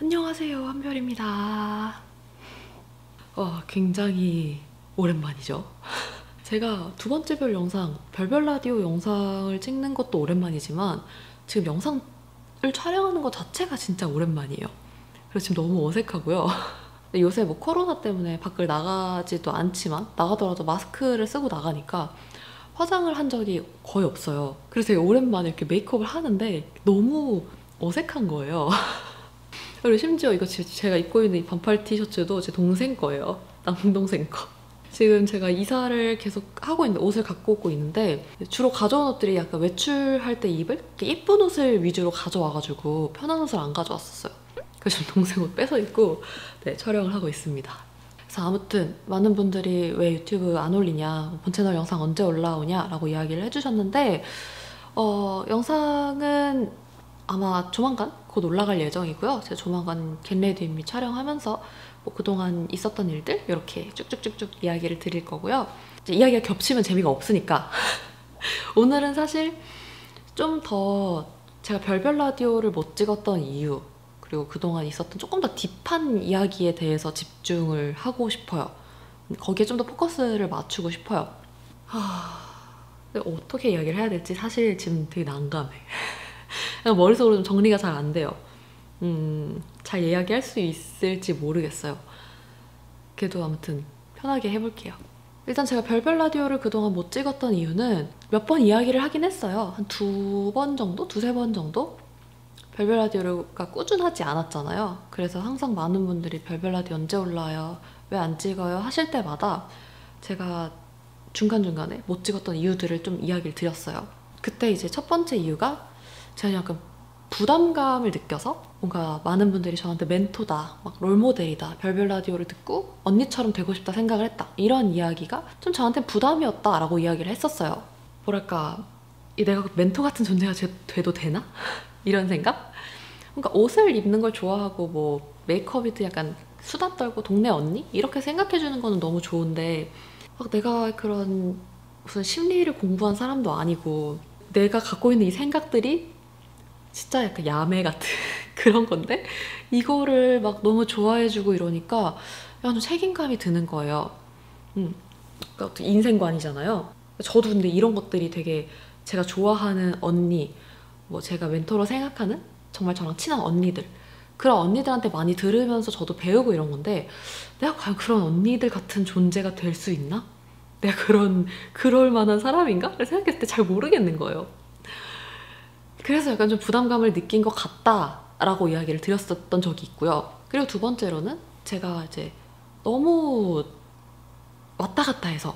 안녕하세요, 한별입니다. 굉장히 오랜만이죠. 제가 두 번째 별 영상, 별별 라디오 영상을 찍는 것도 오랜만이지만 지금 영상을 촬영하는 것 자체가 진짜 오랜만이에요. 그래서 지금 너무 어색하고요. 요새 뭐 코로나 때문에 밖을 나가지도 않지만 나가더라도 마스크를 쓰고 나가니까 화장을 한 적이 거의 없어요. 그래서 되게 오랜만에 이렇게 메이크업을 하는데 너무 어색한 거예요. 그리고 심지어 이거 제가 입고 있는 이 반팔 티셔츠도 제 동생 거예요. 남동생 거. 지금 제가 이사를 계속 하고 있는데 옷을 갖고 오고 있는데 주로 가져온 옷들이 약간 외출할 때 입을 예쁜 옷을 위주로 가져와가지고 편한 옷을 안 가져왔었어요. 그래서 지금 동생 옷 뺏어 입고 촬영을 하고 있습니다. 그래서 아무튼 많은 분들이 왜 유튜브 안 올리냐, 본 채널 영상 언제 올라오냐 라고 이야기를 해주셨는데 영상은 아마 조만간 곧 올라갈 예정이고요. 제가 조만간 겟레디미 촬영하면서 뭐 그동안 있었던 일들 이렇게 쭉쭉쭉쭉 이야기를 드릴 거고요. 이제 이야기가 겹치면 재미가 없으니까 오늘은 사실 좀 더 제가 별별 라디오를 못 찍었던 이유, 그리고 그동안 있었던 조금 더 딥한 이야기에 대해서 집중을 하고 싶어요. 거기에 좀 더 포커스를 맞추고 싶어요. 근데 어떻게 이야기를 해야 될지 사실 지금 되게 난감해. 머릿속으로 좀 정리가 잘 안 돼요. 잘 이야기할 수 있을지 모르겠어요. 그래도 아무튼 편하게 해볼게요. 일단 제가 별별 라디오를 그동안 못 찍었던 이유는 몇 번 이야기를 하긴 했어요. 한 두 번 정도? 두세 번 정도? 별별 라디오가 꾸준하지 않았잖아요. 그래서 항상 많은 분들이 별별 라디오 언제 올라와요? 왜 안 찍어요? 하실 때마다 제가 중간중간에 못 찍었던 이유들을 좀 이야기를 드렸어요. 그때 이제 첫 번째 이유가 제가 약간 부담감을 느껴서 뭔가 많은 분들이 저한테 멘토다, 막 롤모델이다, 별별 라디오를 듣고 언니처럼 되고 싶다 생각을 했다, 이런 이야기가 좀 저한테 부담이었다 라고 이야기를 했었어요. 뭐랄까, 내가 멘토 같은 존재가 돼도 되나? 이런 생각? 그러니까 옷을 입는 걸 좋아하고 뭐 메이크업이든 약간 수다 떨고 동네 언니? 이렇게 생각해주는 거는 너무 좋은데 막 내가 그런 무슨 심리를 공부한 사람도 아니고 내가 갖고 있는 이 생각들이 진짜 약간 야매 같은 그런 건데 이거를 막 너무 좋아해주고 이러니까 약간 좀 책임감이 드는 거예요. 그러니까 인생관이잖아요. 저도 근데 이런 것들이 되게 제가 좋아하는 언니, 뭐 제가 멘토로 생각하는 정말 저랑 친한 언니들, 그런 언니들한테 많이 들으면서 저도 배우고 이런 건데 내가 과연 그런 언니들 같은 존재가 될 수 있나? 내가 그럴 만한 사람인가? 생각했을 때 잘 모르겠는 거예요. 그래서 약간 좀 부담감을 느낀 것 같다라고 이야기를 드렸었던 적이 있고요. 그리고 두 번째로는 제가 이제 너무 왔다 갔다 해서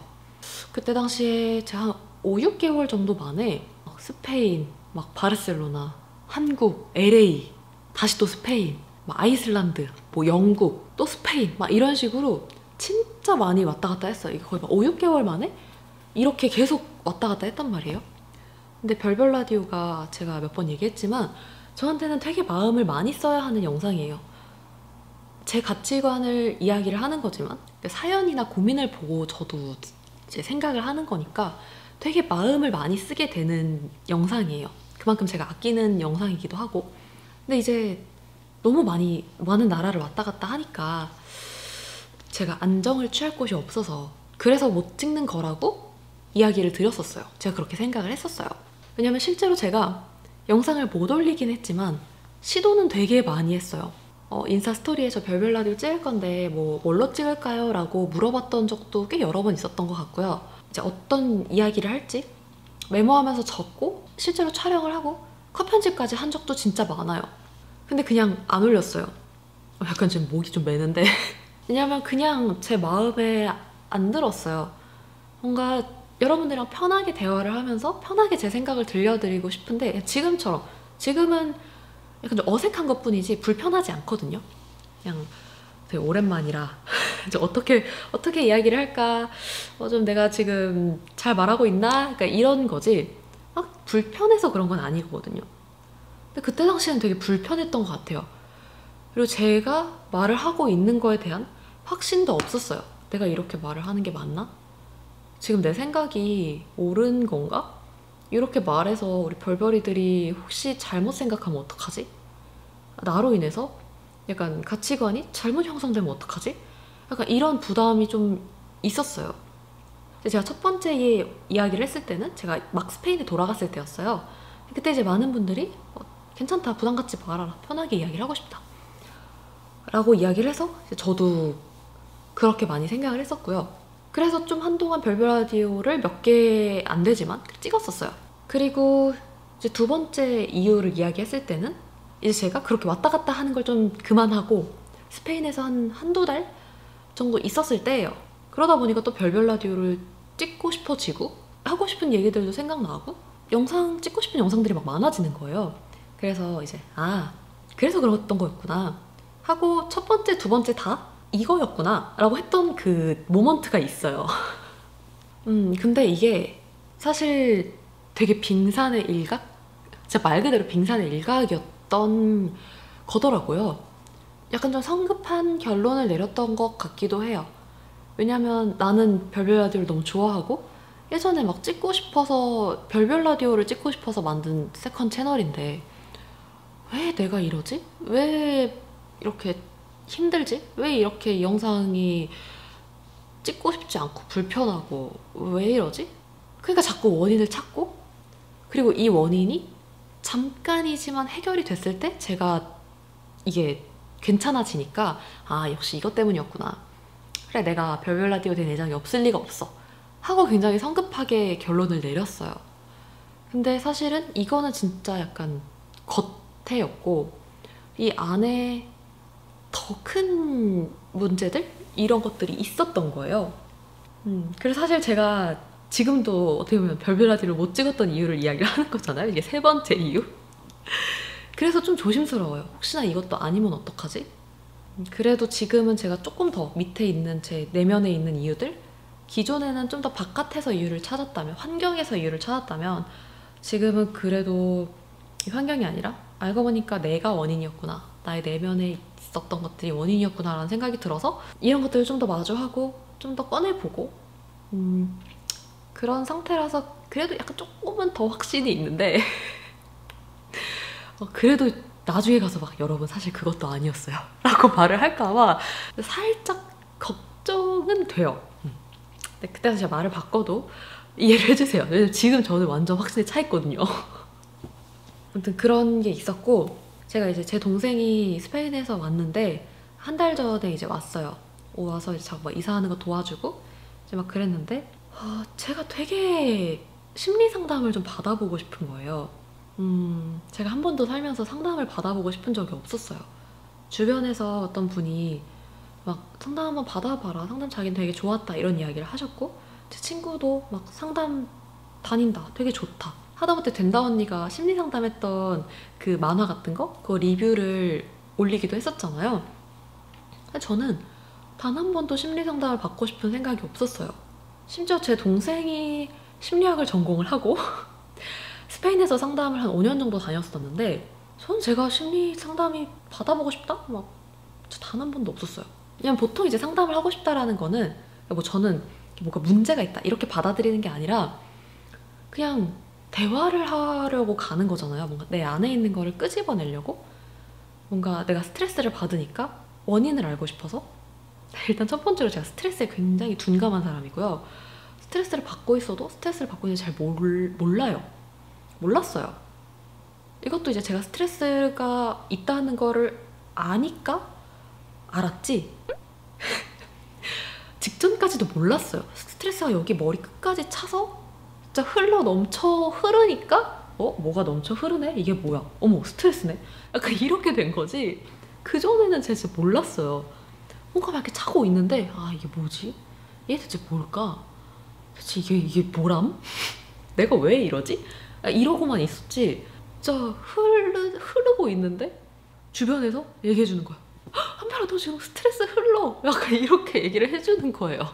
그때 당시에 제가 한 5, 6개월 정도 만에 막 스페인, 막 바르셀로나, 한국, LA, 다시 또 스페인, 막 아이슬란드, 뭐 영국, 또 스페인 막 이런 식으로 진짜 많이 왔다 갔다 했어요. 이게 거의 막 5, 6개월 만에 이렇게 계속 왔다 갔다 했단 말이에요. 근데 별별 라디오가 제가 몇 번 얘기했지만 저한테는 되게 마음을 많이 써야 하는 영상이에요. 제 가치관을 이야기를 하는 거지만 사연이나 고민을 보고 저도 이제 생각을 하는 거니까 되게 마음을 많이 쓰게 되는 영상이에요. 그만큼 제가 아끼는 영상이기도 하고. 근데 이제 너무 많은 나라를 왔다 갔다 하니까 제가 안정을 취할 곳이 없어서 그래서 못 찍는 거라고 이야기를 드렸었어요. 제가 그렇게 생각을 했었어요. 왜냐면 실제로 제가 영상을 못 올리긴 했지만 시도는 되게 많이 했어요. 인스타 스토리에 저 별별 라디오 찍을 건데 뭐 뭘로 찍을까요? 라고 물어봤던 적도 꽤 여러 번 있었던 것 같고요. 이제 어떤 이야기를 할지 메모하면서 적고 실제로 촬영을 하고 컷 편집까지 한 적도 진짜 많아요. 근데 그냥 안 올렸어요. 약간 지금 목이 좀 매는데 왜냐면 그냥 제 마음에 안 들었어요. 뭔가 여러분들이랑 편하게 대화를 하면서 편하게 제 생각을 들려드리고 싶은데 지금은 약간 좀 어색한 것 뿐이지 불편하지 않거든요. 그냥 되게 오랜만이라 이제 어떻게 이야기를 할까, 좀 내가 지금 잘 말하고 있나, 그러니까 이런 거지 막 불편해서 그런 건 아니거든요. 근데 그때 당시에는 되게 불편했던 것 같아요. 그리고 제가 말을 하고 있는 거에 대한 확신도 없었어요. 내가 이렇게 말을 하는 게 맞나? 지금 내 생각이 옳은 건가? 이렇게 말해서 우리 별별이들이 혹시 잘못 생각하면 어떡하지? 나로 인해서 약간 가치관이 잘못 형성되면 어떡하지? 약간 이런 부담이 좀 있었어요. 제가 첫 번째 이야기를 했을 때는 제가 막 스페인에 돌아갔을 때였어요. 그때 이제 많은 분들이 괜찮다, 부담 갖지 말아라, 편하게 이야기를 하고 싶다 라고 이야기를 해서 저도 그렇게 많이 생각을 했었고요. 그래서 좀 한동안 별별 라디오를 몇 개 안 되지만 찍었었어요. 그리고 이제 두 번째 이유를 이야기했을 때는 이제 제가 그렇게 왔다 갔다 하는 걸 좀 그만하고 스페인에서 한두 달 정도 있었을 때예요. 그러다 보니까 또 별별 라디오를 찍고 싶어지고 하고 싶은 얘기들도 생각나고 영상 찍고 싶은 영상들이 막 많아지는 거예요. 그래서 이제 그래서 그랬던 거였구나 하고 첫 번째, 두 번째 다 이거였구나 라고 했던 그 모먼트가 있어요. 근데 이게 사실 되게 빙산의 일각? 진짜 말 그대로 빙산의 일각이었던 거더라고요. 약간 좀 성급한 결론을 내렸던 것 같기도 해요. 왜냐면 나는 별별 라디오를 너무 좋아하고 예전에 막 찍고 싶어서 별별 라디오를 찍고 싶어서 만든 세컨 채널인데 왜 내가 이러지? 왜 이렇게 힘들지? 왜 이렇게 영상이 찍고 싶지 않고 불편하고 왜 이러지? 그러니까 자꾸 원인을 찾고 그리고 이 원인이 잠깐이지만 해결이 됐을 때 제가 이게 괜찮아지니까 역시 이것 때문이었구나. 그래, 내가 별별 라디오 된 애정이 없을 리가 없어 하고 굉장히 성급하게 결론을 내렸어요. 근데 사실은 이거는 진짜 약간 겉에였고 이 안에 더 큰 문제들? 이런 것들이 있었던 거예요. 그래서 사실 제가 지금도 어떻게 보면 별별 라디오를 못 찍었던 이유를 이야기를 하는 거잖아요. 이게 세 번째 이유. 그래서 좀 조심스러워요. 혹시나 이것도 아니면 어떡하지? 그래도 지금은 제가 조금 더 밑에 있는 제 내면에 있는 이유들, 기존에는 좀 더 바깥에서 이유를 찾았다면, 환경에서 이유를 찾았다면 지금은 그래도 이 환경이 아니라 알고 보니까 내가 원인이었구나, 나의 내면에 있었던 것들이 원인이었구나 라는 생각이 들어서 이런 것들을 좀 더 마주하고 좀 더 꺼내보고 그런 상태라서 그래도 약간 조금은 더 확신이 있는데 그래도 나중에 가서 막 여러분 사실 그것도 아니었어요 라고 말을 할까봐 살짝 걱정은 돼요. 근데 그때서 제가 말을 바꿔도 이해를 해주세요. 왜냐면 지금 저는 완전 확신에 차 있거든요. 아무튼 그런 게 있었고 제가 이제 제 동생이 스페인에서 왔는데 한 달 전에 이제 왔어요. 와서 이제 자꾸 막 이사하는 거 도와주고 이제 막 그랬는데 제가 되게 심리 상담을 좀 받아보고 싶은 거예요. 제가 한 번도 살면서 상담을 받아보고 싶은 적이 없었어요. 주변에서 어떤 분이 막 상담 한번 받아봐라, 상담 자기는 되게 좋았다 이런 이야기를 하셨고 제 친구도 막 상담 다닌다, 되게 좋다 하다못해 된다 언니가 심리 상담했던 그 만화 같은 거 그거 리뷰를 올리기도 했었잖아요. 저는 단 한 번도 심리 상담을 받고 싶은 생각이 없었어요. 심지어 제 동생이 심리학을 전공을 하고 스페인에서 상담을 한 5년 정도 다녔었는데 저는 제가 심리 상담이 받아보고 싶다? 막 단 한 번도 없었어요. 왜냐면 보통 이제 상담을 하고 싶다라는 거는 뭐 저는 뭔가 문제가 있다 이렇게 받아들이는 게 아니라 그냥 대화를 하려고 가는 거잖아요. 뭔가 내 안에 있는 거를 끄집어내려고, 뭔가 내가 스트레스를 받으니까 원인을 알고 싶어서. 일단 첫 번째로 제가 스트레스에 굉장히 둔감한 사람이고요. 스트레스를 받고 있어도 스트레스를 받고 있는지 잘 몰랐어요. 이것도 이제 제가 스트레스가 있다는 거를 아니까 알았지 직전까지도 몰랐어요. 스트레스가 여기 머리 끝까지 차서 진짜 흐르니까 뭐가 넘쳐 흐르네? 이게 뭐야? 어머, 스트레스네? 약간 이렇게 된 거지. 그전에는 제가 진짜 몰랐어요. 뭔가 막 이렇게 차고 있는데 이게 뭐지? 이게 대체 뭘까? 대체 이게 뭐람? 내가 왜 이러지? 이러고만 있었지. 진짜 흐르고 있는데 주변에서 얘기해주는 거야. 한별아, 너 지금 스트레스 흘러. 약간 이렇게 얘기를 해주는 거예요.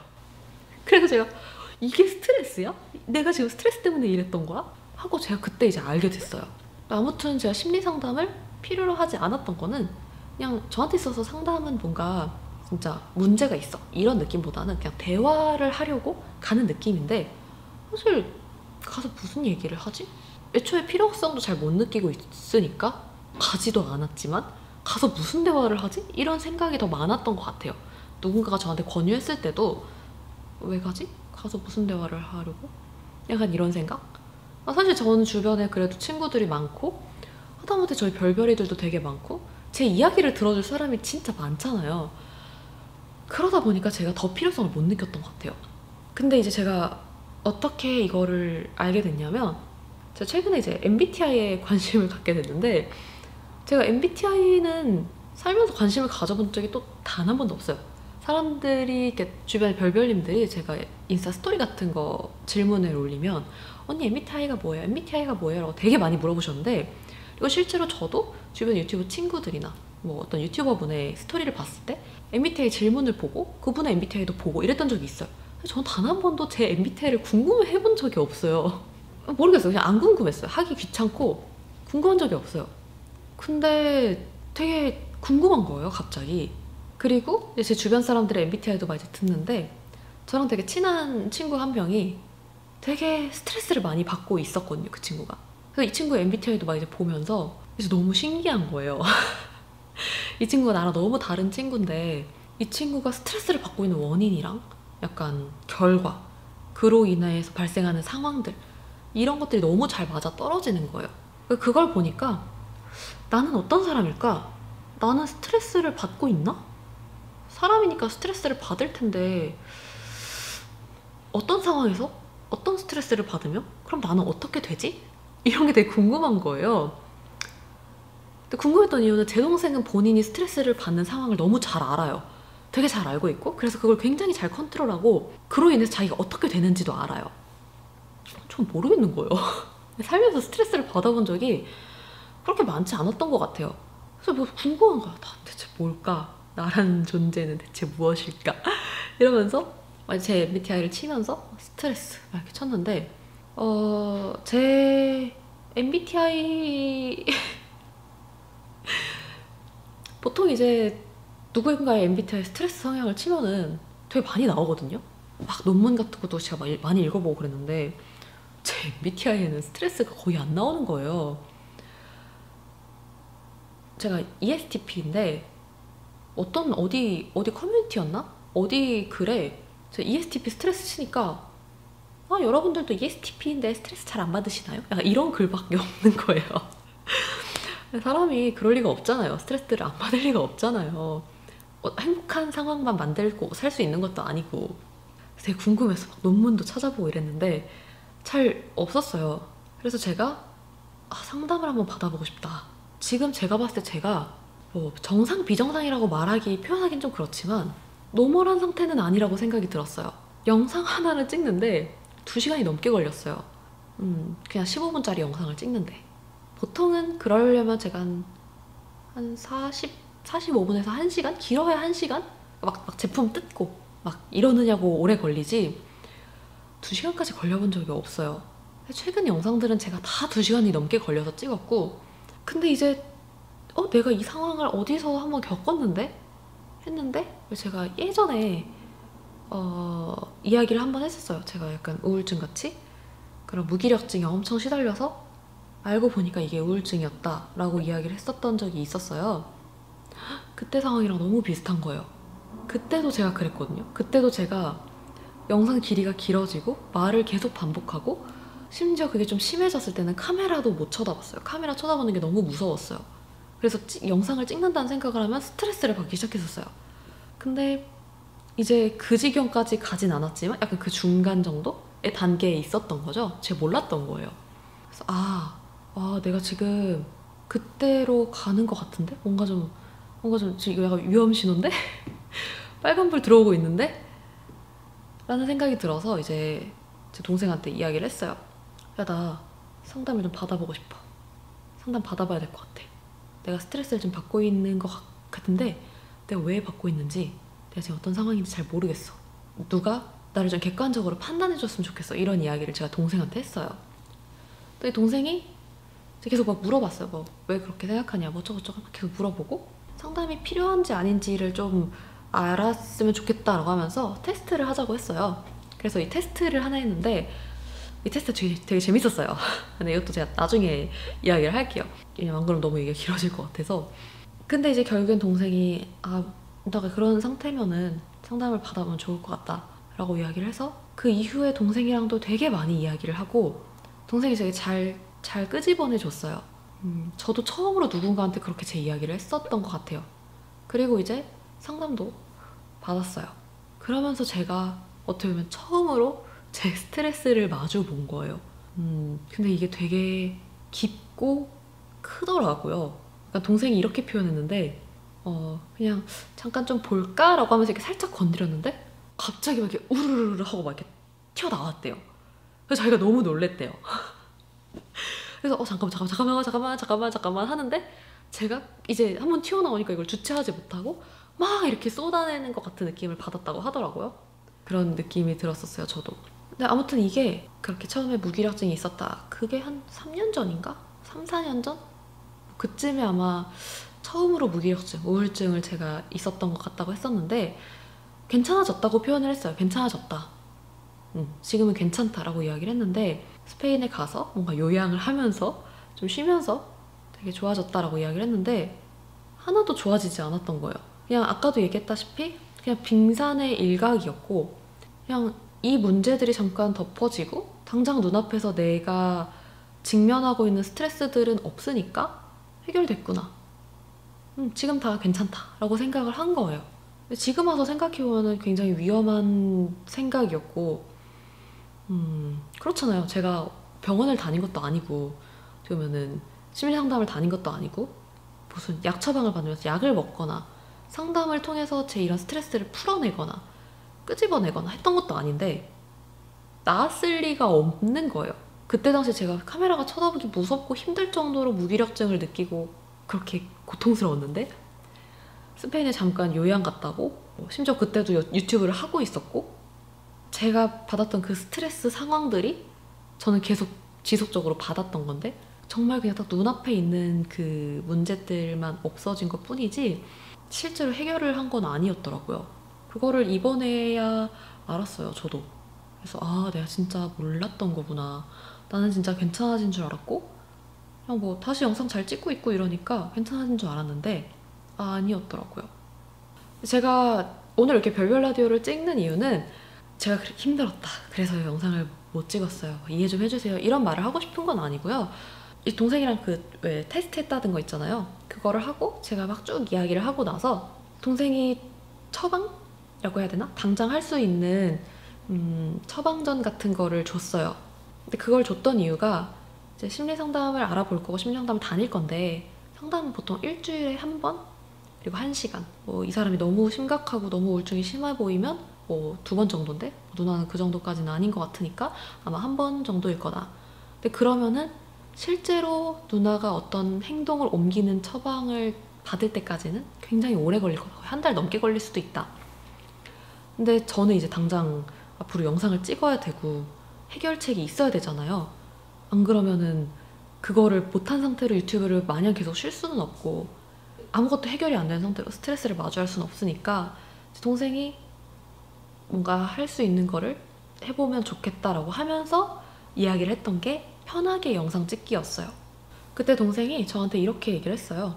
그래서 제가 이게 스트레스야? 내가 지금 스트레스 때문에 이랬던 거야? 하고 제가 그때 이제 알게 됐어요. 아무튼 제가 심리 상담을 필요로 하지 않았던 거는 그냥 저한테 있어서 상담은 뭔가 진짜 문제가 있어 이런 느낌보다는 그냥 대화를 하려고 가는 느낌인데 사실 가서 무슨 얘기를 하지? 애초에 필요성도 잘 못 느끼고 있으니까 가지도 않았지만 가서 무슨 대화를 하지? 이런 생각이 더 많았던 것 같아요. 누군가가 저한테 권유했을 때도 왜 가지? 가서 무슨 대화를 하려고? 약간 이런 생각? 사실 저는 주변에 그래도 친구들이 많고 하다못해 저희 별별이들도 되게 많고 제 이야기를 들어줄 사람이 진짜 많잖아요. 그러다 보니까 제가 더 필요성을 못 느꼈던 것 같아요. 근데 이제 제가 어떻게 이거를 알게 됐냐면 제가 최근에 이제 MBTI에 관심을 갖게 됐는데 제가 MBTI는 살면서 관심을 가져본 적이 또 단 한 번도 없어요. 사람들이 이렇게 주변에 별별님들이 제가 인스타 스토리 같은 거 질문을 올리면 언니 MBTI가 뭐예요? MBTI가 뭐예요? 라고 되게 많이 물어보셨는데 이거 실제로 저도 주변 유튜브 친구들이나 뭐 어떤 유튜버분의 스토리를 봤을 때 MBTI 질문을 보고 그분의 MBTI도 보고 이랬던 적이 있어요. 저는 단 한 번도 제 MBTI를 궁금해 본 적이 없어요. 모르겠어요. 그냥 안 궁금했어요. 하기 귀찮고 궁금한 적이 없어요. 근데 되게 궁금한 거예요, 갑자기. 그리고 이제 제 주변 사람들의 MBTI도 막 이제 듣는데 저랑 되게 친한 친구 한 명이 되게 스트레스를 많이 받고 있었거든요, 그 친구가. 그래서 이 친구의 MBTI도 막 이제 보면서 이제 너무 신기한 거예요. 이 친구가 나랑 너무 다른 친구인데 이 친구가 스트레스를 받고 있는 원인이랑 약간 결과, 그로 인해서 발생하는 상황들 이런 것들이 너무 잘 맞아 떨어지는 거예요. 그걸 보니까 나는 어떤 사람일까? 나는 스트레스를 받고 있나? 사람이니까 스트레스를 받을 텐데 어떤 상황에서 어떤 스트레스를 받으면 그럼 나는 어떻게 되지? 이런 게 되게 궁금한 거예요. 근데 궁금했던 이유는 제 동생은 본인이 스트레스를 받는 상황을 너무 잘 알아요. 되게 잘 알고 있고 그래서 그걸 굉장히 잘 컨트롤하고 그로 인해서 자기가 어떻게 되는지도 알아요. 전 모르겠는 거예요. 살면서 스트레스를 받아본 적이 그렇게 많지 않았던 것 같아요. 그래서 뭐 궁금한 거야. 나 대체 뭘까? 나라는 존재는 대체 무엇일까? 이러면서 제 MBTI를 치면서 스트레스 이렇게 쳤는데 제 MBTI 보통 이제 누구인가의 MBTI 스트레스 성향을 치면은 되게 많이 나오거든요. 막 논문 같은 것도 제가 많이 읽어보고 그랬는데 제 MBTI에는 스트레스가 거의 안 나오는 거예요. 제가 ESTP인데 어디 커뮤니티였나? 어디 글에 제가 ESTP 스트레스 치니까 여러분들도 ESTP인데 스트레스 잘 안 받으시나요? 약간 이런 글밖에 없는 거예요. 사람이 그럴 리가 없잖아요. 스트레스를 안 받을 리가 없잖아요. 행복한 상황만 만들고 살 수 있는 것도 아니고. 되게 궁금해서 막 논문도 찾아보고 이랬는데 잘 없었어요. 그래서 제가 상담을 한번 받아보고 싶다. 지금 제가 봤을 때 제가 뭐 정상 비정상이라고 표현하긴 좀 그렇지만 노멀한 상태는 아니라고 생각이 들었어요. 영상 하나를 찍는데 2시간이 넘게 걸렸어요. 그냥 15분짜리 영상을 찍는데 보통은 그러려면 제가 한 45분에서 1시간? 길어야 1시간? 막 제품 뜯고 막 이러느냐고 오래 걸리지 2시간까지 걸려본 적이 없어요. 최근 영상들은 제가 다 2시간이 넘게 걸려서 찍었고 근데 이제 내가 이 상황을 어디서 한번 겪었는데? 했는데 제가 예전에 이야기를 한번 했었어요. 제가 약간 우울증같이 그런 무기력증에 엄청 시달려서 알고 보니까 이게 우울증이었다 라고 이야기를 했었던 적이 있었어요. 그때 상황이랑 너무 비슷한 거예요. 그때도 제가 그랬거든요. 그때도 제가 영상 길이가 길어지고 말을 계속 반복하고 심지어 그게 좀 심해졌을 때는 카메라도 못 쳐다봤어요. 카메라 쳐다보는 게 너무 무서웠어요. 그래서 영상을 찍는다는 생각을 하면 스트레스를 받기 시작했었어요. 근데 이제 그 지경까지 가진 않았지만 약간 그 중간 정도의 단계에 있었던 거죠. 제가 몰랐던 거예요. 그래서 내가 지금 그때로 가는 것 같은데? 뭔가 좀 지금 약간 위험신호인데? 빨간불 들어오고 있는데? 라는 생각이 들어서 이제 제 동생한테 이야기를 했어요. 야, 나 상담을 좀 받아보고 싶어. 상담 받아봐야 될 것 같아. 내가 스트레스를 좀 받고 있는 것 같은데 내가 왜 받고 있는지 내가 지금 어떤 상황인지 잘 모르겠어. 누가 나를 좀 객관적으로 판단해줬으면 좋겠어. 이런 이야기를 제가 동생한테 했어요. 또 이 동생이 계속 막 물어봤어요. 뭐 왜 그렇게 생각하냐 뭐 저것저것 계속 물어보고 상담이 필요한지 아닌지를 좀 알았으면 좋겠다라고 하면서 테스트를 하자고 했어요. 그래서 이 테스트를 하나 했는데 이 테스트 되게 재밌었어요. 근데 이것도 제가 나중에 이야기를 할게요. 왜냐면 안 그러면 너무 이게 길어질 것 같아서 근데 이제 결국엔 동생이 너가 그런 상태면은 상담을 받아보면 좋을 것 같다 라고 이야기를 해서 그 이후에 동생이랑도 되게 많이 이야기를 하고 동생이 되게 잘 끄집어내 줬어요. 저도 처음으로 누군가한테 그렇게 제 이야기를 했었던 것 같아요. 그리고 이제 상담도 받았어요. 그러면서 제가 어떻게 보면 처음으로 제 스트레스를 마주 본 거예요. 근데 이게 되게 깊고 크더라고요. 그러니까 동생이 이렇게 표현했는데 그냥 잠깐 좀 볼까? 라고 하면서 이렇게 살짝 건드렸는데 갑자기 막 이렇게 우르르르 하고 막 이렇게 튀어나왔대요. 그래서 자기가 너무 놀랬대요. 그래서 잠깐만 하는데 제가 이제 한번 튀어나오니까 이걸 주체하지 못하고 막 이렇게 쏟아내는 것 같은 느낌을 받았다고 하더라고요. 그런 느낌이 들었었어요, 저도. 근데 아무튼 이게 그렇게 처음에 무기력증이 있었다. 그게 한 3년 전인가? 3, 4년 전? 그쯤에 아마 처음으로 무기력증, 우울증을 제가 있었던 것 같다고 했었는데 괜찮아졌다고 표현을 했어요. 괜찮아졌다. 지금은 괜찮다라고 이야기를 했는데 스페인에 가서 뭔가 요양을 하면서 좀 쉬면서 되게 좋아졌다라고 이야기를 했는데 하나도 좋아지지 않았던 거예요. 그냥 아까도 얘기했다시피 그냥 빙산의 일각이었고 그냥 이 문제들이 잠깐 덮어지고 당장 눈앞에서 내가 직면하고 있는 스트레스들은 없으니까 해결됐구나. 지금 다 괜찮다라고 생각을 한 거예요. 근데 지금 와서 생각해보면 굉장히 위험한 생각이었고 그렇잖아요. 제가 병원을 다닌 것도 아니고 그러면은 심리상담을 다닌 것도 아니고 무슨 약 처방을 받으면서 약을 먹거나 상담을 통해서 제 이런 스트레스를 풀어내거나 끄집어내거나 했던 것도 아닌데 나았을 리가 없는 거예요. 그때 당시 제가 카메라가 쳐다보기 무섭고 힘들 정도로 무기력증을 느끼고 그렇게 고통스러웠는데 스페인에 잠깐 요양 갔다고 심지어 그때도 유튜브를 하고 있었고 제가 받았던 그 스트레스 상황들이 저는 계속 지속적으로 받았던 건데 정말 그냥 딱 눈앞에 있는 그 문제들만 없어진 것 뿐이지 실제로 해결을 한 건 아니었더라고요. 그거를 이번에야 알았어요, 저도. 그래서 내가 진짜 몰랐던 거구나. 나는 진짜 괜찮아진 줄 알았고 그냥 뭐 다시 영상 잘 찍고 있고 이러니까 괜찮아진 줄 알았는데 아니었더라고요. 제가 오늘 이렇게 별별 라디오를 찍는 이유는 제가 그렇게 힘들었다. 그래서 영상을 못 찍었어요. 이해 좀 해주세요. 이런 말을 하고 싶은 건 아니고요. 이 동생이랑 왜 테스트 했다던 거 있잖아요. 그거를 하고 제가 막 쭉 이야기를 하고 나서 동생이 처방이라고 해야 되나? 당장 할 수 있는 처방전 같은 거를 줬어요. 근데 그걸 줬던 이유가 이제 심리 상담을 알아볼 거고 심리 상담을 다닐 건데 상담은 보통 일주일에 한 번? 그리고 1시간. 이 사람이 너무 심각하고 너무 우울증이 심해 보이면 2번 정도인데 누나는 그 정도까지는 아닌 것 같으니까 아마 1번 정도일 거다. 근데 그러면은 실제로 누나가 어떤 행동을 옮기는 처방을 받을 때까지는 굉장히 오래 걸릴 거다. 한 달 넘게 걸릴 수도 있다. 근데 저는 이제 당장 앞으로 영상을 찍어야 되고 해결책이 있어야 되잖아요. 안 그러면은 그거를 못한 상태로 유튜브를 마냥 계속 쉴 수는 없고 아무것도 해결이 안 되는 상태로 스트레스를 마주할 수는 없으니까 동생이 뭔가 할 수 있는 거를 해보면 좋겠다라고 하면서 이야기를 했던 게 편하게 영상 찍기였어요. 그때 동생이 저한테 이렇게 얘기를 했어요.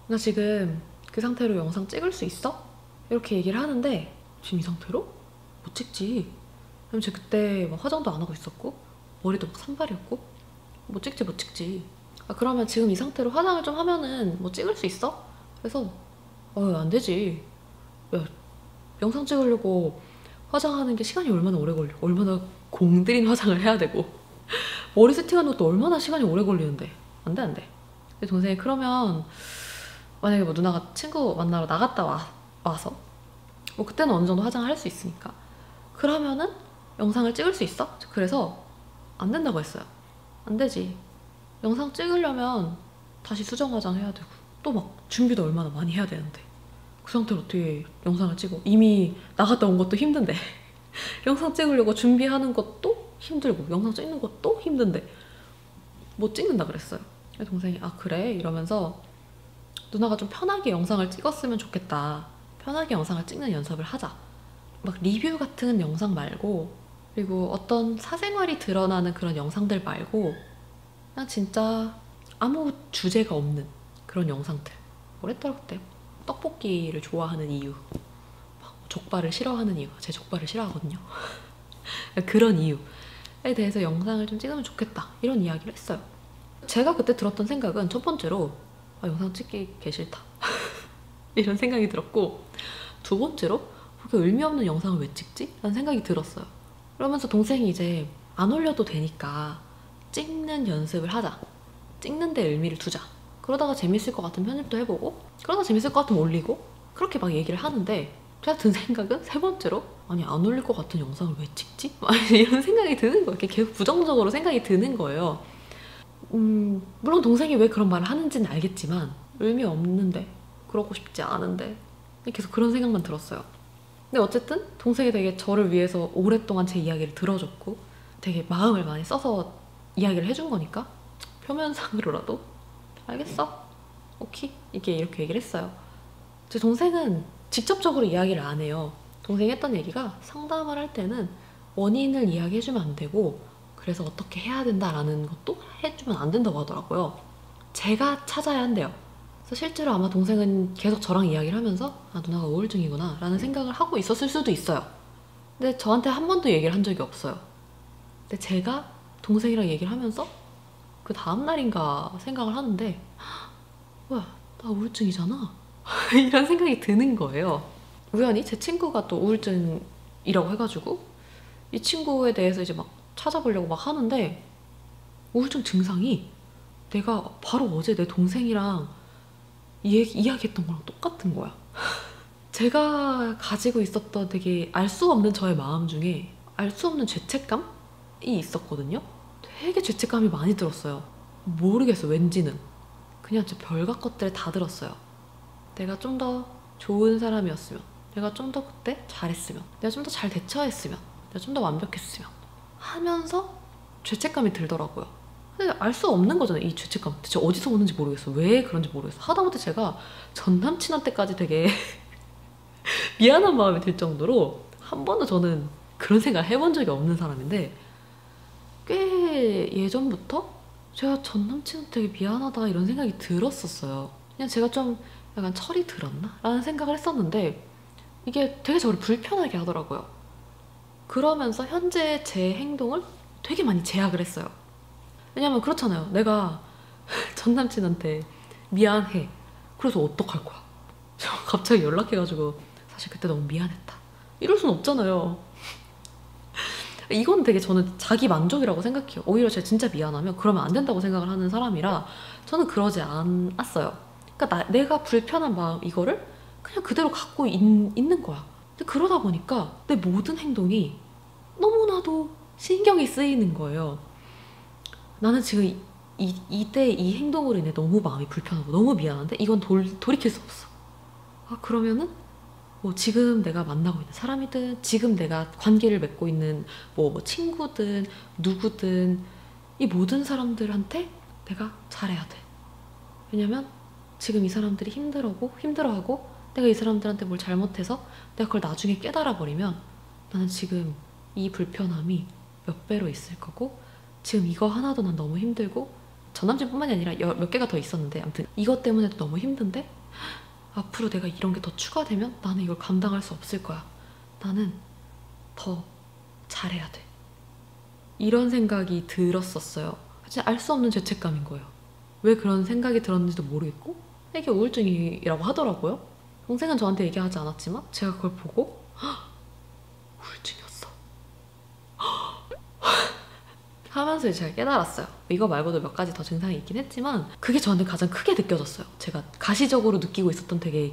나 지금 그 상태로 영상 찍을 수 있어? 이렇게 얘기를 하는데 지금 이 상태로? 못 찍지. 그럼 제가 그때 막 화장도 안 하고 있었고 머리도 막 산발이었고 못 찍지. 그러면 지금 이 상태로 화장을 좀 하면은 뭐 찍을 수 있어? 그래서 안 되지. 야, 영상 찍으려고 화장하는 게 시간이 얼마나 오래 걸려. 얼마나 공들인 화장을 해야 되고 머리 세팅하는 것도 얼마나 시간이 오래 걸리는데 안 돼. 근데 동생이 그러면 만약에 뭐 누나가 친구 만나러 나갔다 와서 뭐 그때는 어느 정도 화장을 할 수 있으니까 그러면은 영상을 찍을 수 있어? 그래서 안 된다고 했어요. 안 되지. 영상 찍으려면 다시 수정 화장해야 되고 또 막 준비도 얼마나 많이 해야 되는데 그 상태로 어떻게 영상을 찍어. 이미 나갔다 온 것도 힘든데 영상 찍으려고 준비하는 것도 힘들고 영상 찍는 것도 힘든데 못 찍는다 그랬어요. 동생이 그래? 이러면서 누나가 좀 편하게 영상을 찍었으면 좋겠다. 편하게 영상을 찍는 연습을 하자. 막 리뷰 같은 영상 말고 그리고 어떤 사생활이 드러나는 그런 영상들 말고 그냥 진짜 아무 주제가 없는 그런 영상들. 뭐랬더라 그때? 떡볶이를 좋아하는 이유, 족발을 싫어하는 이유. 제 족발을 싫어하거든요. 그런 이유에 대해서 영상을 좀 찍으면 좋겠다 이런 이야기를 했어요. 제가 그때 들었던 생각은 첫 번째로 영상 찍기 개 싫다 이런 생각이 들었고, 두 번째로 그렇게 의미 없는 영상을 왜 찍지? 라는 생각이 들었어요. 그러면서 동생이 이제 안 올려도 되니까 찍는 연습을 하자, 찍는 데 의미를 두자, 그러다가 재밌을 것 같으면 편집도 해보고, 그러다가 재밌을 것 같으면 올리고, 그렇게 막 얘기를 하는데, 제가 든 생각은 세 번째로 아니 안 올릴 것 같은 영상을 왜 찍지? 이런 생각이 드는 거예요. 이렇게 계속 부정적으로 생각이 드는 거예요. 물론 동생이 왜 그런 말을 하는지는 알겠지만 의미 없는데, 그러고 싶지 않은데, 계속 그런 생각만 들었어요. 근데 어쨌든 동생이 되게 저를 위해서 오랫동안 제 이야기를 들어줬고 되게 마음을 많이 써서 이야기를 해준 거니까 표면상으로라도 알겠어, 오케이, 이렇게 얘기를 했어요. 제 동생은 직접적으로 이야기를 안 해요. 동생이 했던 얘기가, 상담을 할 때는 원인을 이야기해주면 안 되고 그래서 어떻게 해야 된다라는 것도 해주면 안 된다고 하더라고요. 제가 찾아야 한대요. 그래서 실제로 아마 동생은 계속 저랑 이야기를 하면서 누나가 우울증이구나 라는 생각을 하고 있었을 수도 있어요. 근데 저한테 한 번도 얘기를 한 적이 없어요. 근데 제가 동생이랑 얘기를 하면서 그 다음날인가 생각을 하는데, 뭐야, 나 우울증이잖아 이런 생각이 드는 거예요. 우연히 제 친구가 또 우울증이라고 해가지고 이 친구에 대해서 이제 막 찾아보려고 막 하는데, 우울증 증상이 내가 바로 어제 내 동생이랑 이야기했던 거랑 똑같은 거야. 제가 가지고 있었던 되게 알 수 없는 저의 마음 중에 알 수 없는 죄책감이 있었거든요. 되게 죄책감이 많이 들었어요. 모르겠어, 왠지는. 그냥 저 별각 것들에 다 들었어요. 내가 좀 더 좋은 사람이었으면, 내가 좀 더 그때 잘했으면, 내가 좀 더 잘 대처했으면, 내가 좀 더 완벽했으면 하면서 죄책감이 들더라고요. 근데 알 수 없는 거잖아요, 이 죄책감. 대체 어디서 오는지 모르겠어. 왜 그런지 모르겠어. 하다못해 제가 전 남친한테까지 되게 미안한 마음이 들 정도로 한 번도 저는 그런 생각을 해본 적이 없는 사람인데, 꽤 예전부터 제가 전 남친한테 되게 미안하다 이런 생각이 들었었어요. 그냥 제가 좀 약간 철이 들었나? 라는 생각을 했었는데, 이게 되게 저를 불편하게 하더라고요. 그러면서 현재 제 행동을 되게 많이 제약을 했어요. 왜냐면 그렇잖아요. 내가 전 남친한테 미안해, 그래서 어떡할 거야? 갑자기 연락해가지고 사실 그때 너무 미안했다 이럴 순 없잖아요. 이건 되게 저는 자기 만족이라고 생각해요. 오히려 제가 진짜 미안하면 그러면 안 된다고 생각을 하는 사람이라 저는 그러지 않았어요. 그러니까 내가 불편한 마음 이거를 그냥 그대로 갖고 있는 거야. 근데 그러다 보니까 내 모든 행동이 너무나도 신경이 쓰이는 거예요. 나는 지금 이때 이 행동으로 인해 너무 마음이 불편하고 너무 미안한데 이건 돌이킬 수 없어. 그러면은 뭐 지금 내가 만나고 있는 사람이든 지금 내가 관계를 맺고 있는 뭐 친구든 누구든 이 모든 사람들한테 내가 잘해야 돼. 왜냐면 지금 이 사람들이 힘들어하고 내가 이 사람들한테 뭘 잘못해서 내가 그걸 나중에 깨달아 버리면 나는 지금 이 불편함이 몇 배로 있을 거고, 지금 이거 하나도 난 너무 힘들고, 전 남친뿐만이 아니라 몇 개가 더 있었는데 아무튼 이것 때문에도 너무 힘든데 앞으로 내가 이런 게 더 추가되면 나는 이걸 감당할 수 없을 거야. 나는 더 잘해야 돼. 이런 생각이 들었었어요. 진짜 알 수 없는 죄책감인 거예요. 왜 그런 생각이 들었는지도 모르겠고, 이게 우울증이라고 하더라고요. 동생은 저한테 얘기하지 않았지만 제가 그걸 보고 우울증이었어 하면서 제가 깨달았어요. 이거 말고도 몇 가지 더 증상이 있긴 했지만 그게 저한테 가장 크게 느껴졌어요. 제가 가시적으로 느끼고 있었던 되게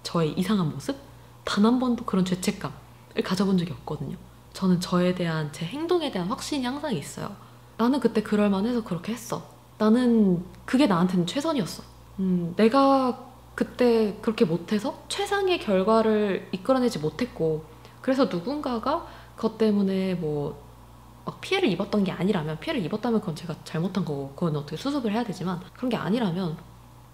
저의 이상한 모습? 단 한 번도 그런 죄책감을 가져본 적이 없거든요. 저는 저에 대한, 제 행동에 대한 확신이 항상 있어요. 나는 그때 그럴만해서 그렇게 했어. 나는 그게 나한테는 최선이었어. 내가 그때 그렇게 못해서 최상의 결과를 이끌어내지 못했고, 그래서 누군가가 그것 때문에 뭐 막 피해를 입었던 게 아니라면, 피해를 입었다면 그건 제가 잘못한 거고 그건 어떻게 수습을 해야 되지만, 그런 게 아니라면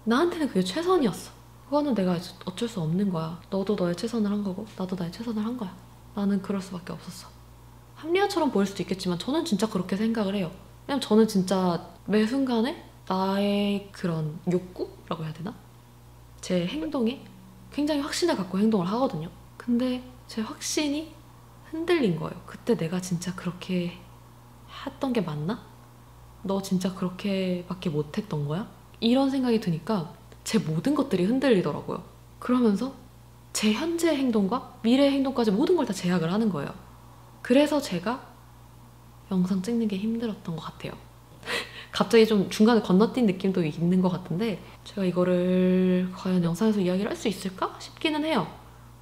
나한테는 그게 최선이었어. 그거는 내가 어쩔 수 없는 거야. 너도 너의 최선을 한 거고 나도 나의 최선을 한 거야. 나는 그럴 수밖에 없었어. 합리화처럼 보일 수도 있겠지만 저는 진짜 그렇게 생각을 해요. 왜냐면 저는 진짜 매 순간에 나의 그런 욕구라고 해야 되나? 제 행동에 굉장히 확신을 갖고 행동을 하거든요. 근데 제 확신이 흔들린 거예요. 그때 내가 진짜 그렇게 했던 게 맞나? 너 진짜 그렇게밖에 못했던 거야? 이런 생각이 드니까 제 모든 것들이 흔들리더라고요. 그러면서 제 현재 행동과 미래의 행동까지 모든 걸 다 제약을 하는 거예요. 그래서 제가 영상 찍는 게 힘들었던 것 같아요. 갑자기 좀 중간에 건너뛴 느낌도 있는 것 같은데 제가 이거를 과연 영상에서 이야기를 할 수 있을까 싶기는 해요.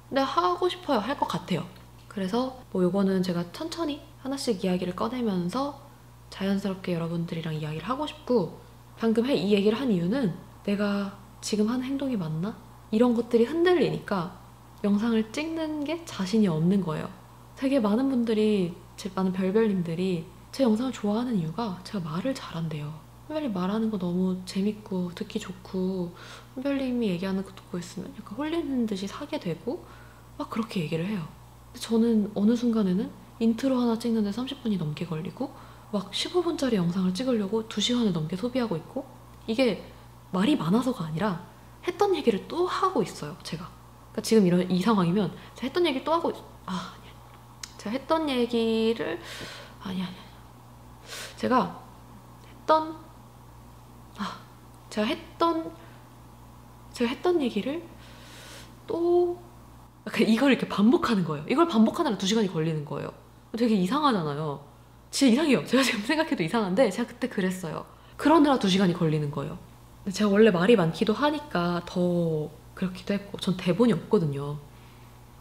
근데 하고 싶어요. 할 것 같아요. 그래서 뭐 요거는 제가 천천히 하나씩 이야기를 꺼내면서 자연스럽게 여러분들이랑 이야기를 하고 싶고, 방금 이 얘기를 한 이유는 내가 지금 하는 행동이 맞나? 이런 것들이 흔들리니까 영상을 찍는 게 자신이 없는 거예요. 되게 많은 분들이, 제 많은 별별님들이 제 영상을 좋아하는 이유가 제가 말을 잘한대요. 별별님 말하는 거 너무 재밌고 듣기 좋고 별별님이 얘기하는 거 듣고 있으면 약간 홀리는 듯이 사게 되고 막 그렇게 얘기를 해요. 근데 저는 어느 순간에는 인트로 하나 찍는데 30분이 넘게 걸리고 막 15분짜리 영상을 찍으려고 2시간을 넘게 소비하고 있고, 이게 말이 많아서가 아니라 했던 얘기를 또 하고 있어요, 제가. 그러니까 지금 이 상황이면 제가 했던 얘기를 또 하고 아니야. 제가 했던 얘기를 아니야. 제가 했던 얘기를 또 약간 이걸 이렇게 반복하는 거예요. 이걸 반복하느라 2시간이 걸리는 거예요. 되게 이상하잖아요. 진짜 이상해요. 제가 지금 생각해도 이상한데 제가 그때 그랬어요. 그러느라 2시간이 걸리는 거예요. 근데 제가 원래 말이 많기도 하니까 더 그렇기도 했고, 전 대본이 없거든요.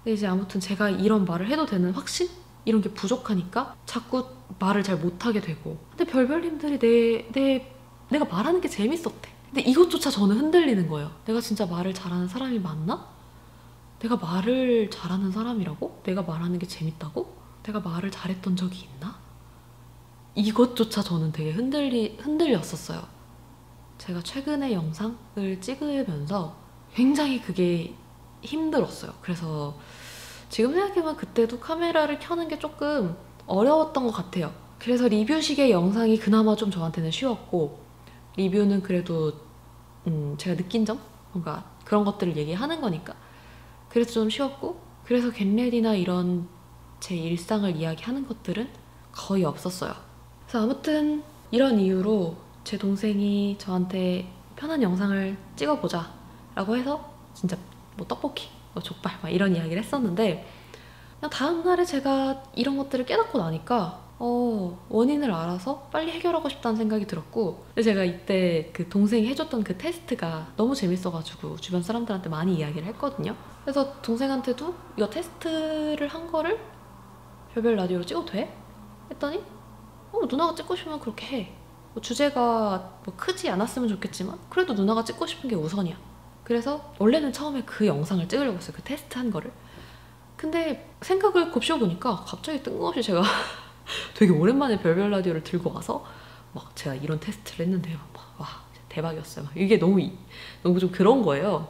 근데 이제 아무튼 제가 이런 말을 해도 되는 확신? 이런 게 부족하니까 자꾸 말을 잘 못하게 되고, 근데 별별님들이 내가 말하는 게 재밌었대. 근데 이것조차 저는 흔들리는 거예요. 내가 진짜 말을 잘하는 사람이 맞나? 내가 말을 잘하는 사람이라고? 내가 말하는 게 재밌다고? 내가 말을 잘했던 적이 있나? 이것조차 저는 되게 흔들렸었어요. 제가 최근에 영상을 찍으면서 굉장히 그게 힘들었어요. 그래서 지금 생각해보면 그때도 카메라를 켜는 게 조금 어려웠던 것 같아요. 그래서 리뷰식의 영상이 그나마 좀 저한테는 쉬웠고, 리뷰는 그래도 제가 느낀 점? 뭔가 그런 것들을 얘기하는 거니까 그래서 좀 쉬웠고, 그래서 겟레디나 이런 제 일상을 이야기하는 것들은 거의 없었어요. 그래서 아무튼 이런 이유로 제 동생이 저한테 편한 영상을 찍어보자 라고 해서 진짜 뭐 떡볶이, 뭐 족발 막 이런 이야기를 했었는데, 그냥 다음날에 제가 이런 것들을 깨닫고 나니까 원인을 알아서 빨리 해결하고 싶다는 생각이 들었고, 근데 제가 이때 그 동생이 해줬던 그 테스트가 너무 재밌어가지고 주변 사람들한테 많이 이야기를 했거든요. 그래서 동생한테도 이거 테스트를 한 거를 별별 라디오로 찍어도 돼? 했더니 누나가 찍고 싶으면 그렇게 해. 뭐 주제가 뭐 크지 않았으면 좋겠지만 그래도 누나가 찍고 싶은 게 우선이야. 그래서 원래는 처음에 그 영상을 찍으려고 했어요. 그 테스트 한 거를. 근데 생각을 곱씹어보니까 갑자기 뜬금없이 제가 되게 오랜만에 별별 라디오를 들고 와서 막 제가 이런 테스트를 했는데요. 와 대박이었어요. 이게 너무 좀 그런 거예요.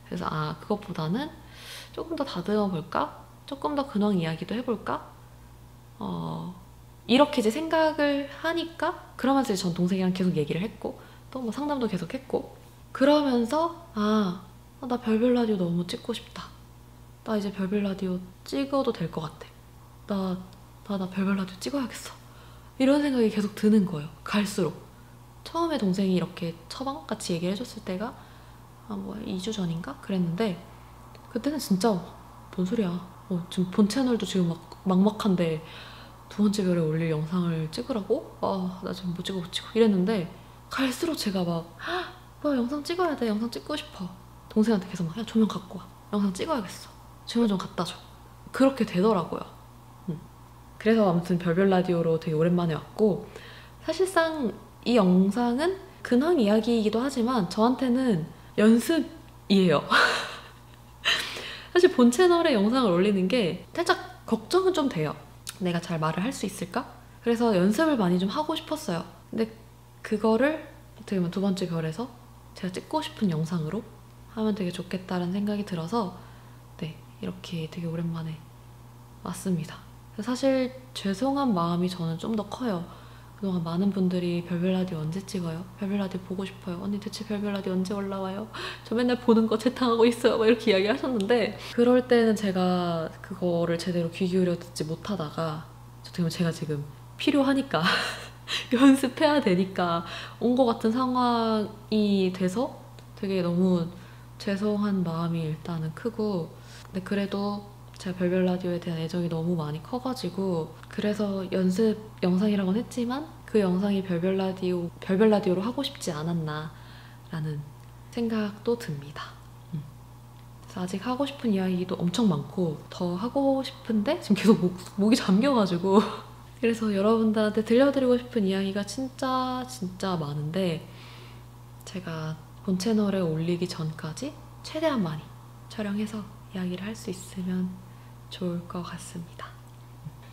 그래서 그것보다는 조금 더 다듬어 볼까? 조금 더 근황 이야기도 해볼까? 이렇게 이제 생각을 하니까, 그러면서 전 동생이랑 계속 얘기를 했고 또 뭐 상담도 계속 했고, 그러면서 나 별별 라디오 너무 찍고 싶다. 나 이제 별별 라디오 찍어도 될 것 같아. 나 별별 라디오 찍어야겠어. 이런 생각이 계속 드는 거예요. 갈수록. 처음에 동생이 이렇게 처방같이 얘기를 해줬을 때가 2주 전인가? 그랬는데 그때는 진짜 뭔 소리야. 지금 본 채널도 지금 막 막막한데 2번째 별에 올릴 영상을 찍으라고? 나 지금 못 찍고 이랬는데, 갈수록 제가 막 뭐야 영상 찍어야 돼. 영상 찍고 싶어. 동생한테 계속 막 야 조명 갖고 와. 영상 찍어야겠어. 조명 좀 갖다 줘. 그렇게 되더라고요. 그래서 아무튼 별별 라디오로 되게 오랜만에 왔고, 사실상 이 영상은 근황 이야기이기도 하지만 저한테는 연습이에요. 사실 본 채널에 영상을 올리는 게 살짝 걱정은 좀 돼요. 내가 잘 말을 할 수 있을까? 그래서 연습을 많이 좀 하고 싶었어요. 근데 그거를 어떻게 보면 2번째 별에서 제가 찍고 싶은 영상으로 하면 되게 좋겠다는 생각이 들어서 이렇게 되게 오랜만에 왔습니다. 사실 죄송한 마음이 저는 좀 더 커요. 그동안 많은 분들이 별별 라디오 언제 찍어요? 별별 라디오 보고 싶어요. 언니 대체 별별 라디오 언제 올라와요? 저 맨날 보는 거 재탕하고 있어요. 막 이렇게 이야기 하셨는데 그럴 때는 제가 그거를 제대로 귀 기울여 듣지 못하다가 어떻게 보면 제가 지금 필요하니까 연습해야 되니까 온 것 같은 상황이 돼서 되게 너무 죄송한 마음이 일단은 크고, 근데 그래도 제가 별별 라디오에 대한 애정이 너무 많이 커가지고 그래서 연습 영상이라고는 했지만 그 영상이 별별 라디오로 하고 싶지 않았나 라는 생각도 듭니다. 그래서 아직 하고 싶은 이야기도 엄청 많고 더 하고 싶은데 지금 계속 목이 잠겨가지고 그래서 여러분들한테 들려드리고 싶은 이야기가 진짜 많은데 제가 본 채널에 올리기 전까지 최대한 많이 촬영해서 이야기를 할 수 있으면 좋을 것 같습니다.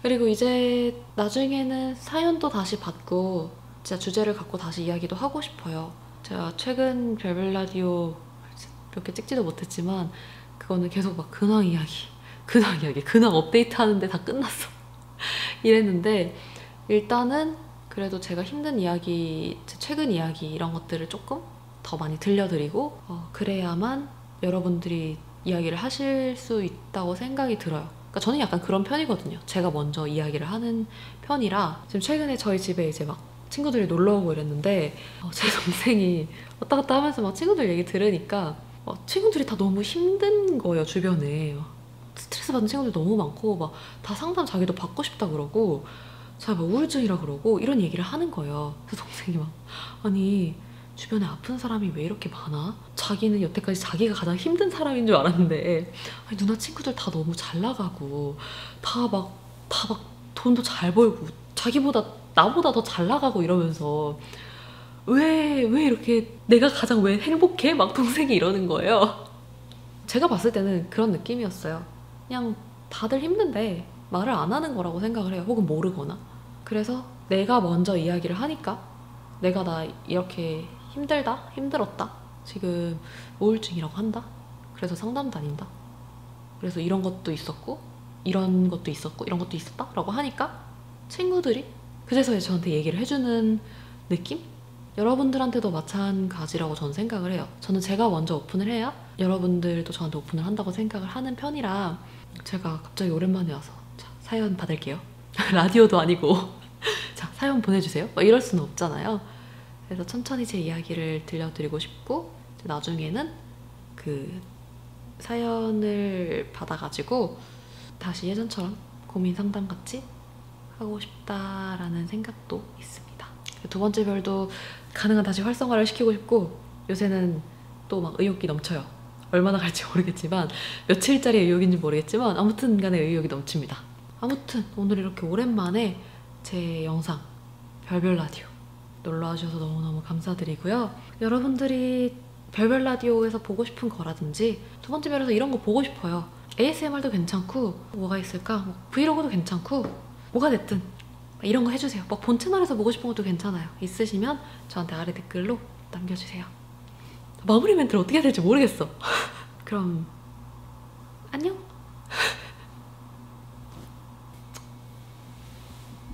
그리고 이제 나중에는 사연도 다시 받고 진짜 주제를 갖고 다시 이야기도 하고 싶어요. 제가 최근 별별 라디오 몇 개 찍지도 못했지만 그거는 계속 막 근황 이야기, 근황 업데이트 하는데 다 끝났어. 이랬는데 일단은 그래도 제가 힘든 이야기, 제 최근 이야기 이런 것들을 조금 더 많이 들려드리고 그래야만 여러분들이 이야기를 하실 수 있다고 생각이 들어요. 그러니까 저는 약간 그런 편이거든요. 제가 먼저 이야기를 하는 편이라 지금 최근에 저희 집에 이제 막 친구들이 놀러 오고 이랬는데 제 동생이 왔다 갔다 하면서 막 친구들 얘기 들으니까 친구들이 다 너무 힘든 거예요. 주변에 스트레스 받는 친구들 너무 많고 막 다 상담 자기도 받고 싶다 그러고 자기 막 우울증이라 그러고 이런 얘기를 하는 거예요. 그래서 동생이 막 아니 주변에 아픈 사람이 왜 이렇게 많아? 자기는 여태까지 자기가 가장 힘든 사람인 줄 알았는데 아니, 누나 친구들 다 너무 잘 나가고 다 막 돈도 잘 벌고 나보다 더 잘 나가고 이러면서 왜 이렇게 내가 가장 왜 행복해? 막 동생이 이러는 거예요. 제가 봤을 때는 그런 느낌이었어요. 그냥 다들 힘든데 말을 안 하는 거라고 생각을 해요. 혹은 모르거나. 그래서 내가 먼저 이야기를 하니까 내가 나 이렇게 힘들었다. 지금 우울증이라고 한다. 그래서 상담 다닌다. 그래서 이런 것도 있었고 이런 것도 있었고 이런 것도 있었다 라고 하니까 친구들이 그래서 저한테 얘기를 해주는 느낌? 여러분들한테도 마찬가지라고 저는 생각을 해요. 저는 제가 먼저 오픈을 해야 여러분들도 저한테 오픈을 한다고 생각을 하는 편이라 제가 갑자기 오랜만에 와서 자, 사연 받을게요. 라디오도 아니고 자 사연 보내주세요. 막 이럴 수는 없잖아요. 그래서 천천히 제 이야기를 들려드리고 싶고 나중에는 그 사연을 받아가지고 다시 예전처럼 고민 상담같이 하고 싶다라는 생각도 있습니다. 두 번째 별도 가능한 다시 활성화를 시키고 싶고 요새는 또 막 의욕이 넘쳐요. 얼마나 갈지 모르겠지만 며칠짜리 의욕인지 모르겠지만 아무튼 간에 의욕이 넘칩니다. 아무튼 오늘 이렇게 오랜만에 제 영상 별별 라디오 놀러와 주셔서 너무너무 감사드리고요. 여러분들이 별별 라디오에서 보고 싶은 거라든지 두 번째 별에서 이런 거 보고 싶어요. ASMR도 괜찮고 뭐가 있을까? 뭐 브이로그도 괜찮고 뭐가 됐든 이런 거 해주세요. 뭐 본 채널에서 보고 싶은 것도 괜찮아요. 있으시면 저한테 아래 댓글로 남겨주세요. 마무리 멘트를 어떻게 해야 될지 모르겠어. 그럼 안녕!